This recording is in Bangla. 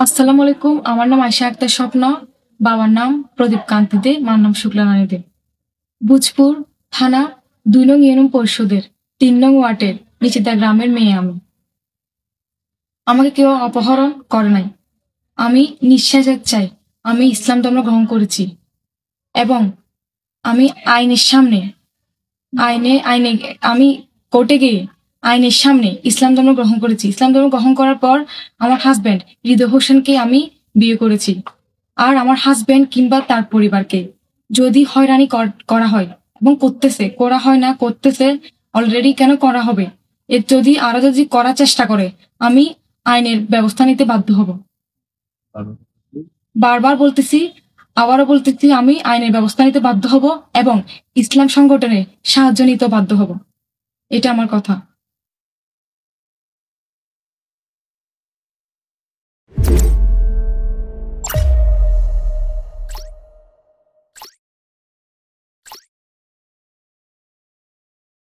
আসসালামু আলাইকুম। আমার নাম আয়েশা আক্তার স্বপ্ন। বাবার নাম প্রদীপ কান্তি দে, মার নাম শুক্লা রানী দে। ভূজপুর থানা ২ নং ইউনিয়ন পরিষদের ৩ নং ওয়ার্ডের নিচেদা গ্রামের মেয়ে আমি। আমাকে কেউ অপহরণ করে নাই। আমি নিঃশ্বাসের চাই আমি ইসলাম ধর্ম গ্রহণ করেছি এবং আমি আইনের সামনে আইনে আইনে আমি কোর্টে গিয়ে আইনের সামনে ইসলাম ধর্ম গ্রহণ করেছি। ইসলাম ধর্ম গ্রহণ করার পর আমার হাজব্যান্ড হৃদয় হোসেনকে আমি বিয়ে করেছি। আর আমার হাজব্যান্ড কিংবা তার পরিবারকে যদি হয়রানি করা হয় এবং করা হয় না, করতেছে অলরেডি, কেন করা হবে? এর যদি আরো যদি করার চেষ্টা করে আমি আইনের ব্যবস্থা নিতে বাধ্য হব। বারবার বলতেছি, আবারও বলতেছি, আমি আইনের ব্যবস্থা নিতে বাধ্য হব এবং ইসলাম সংগঠনে সাহায্য নিতে বাধ্য হব। এটা আমার কথা।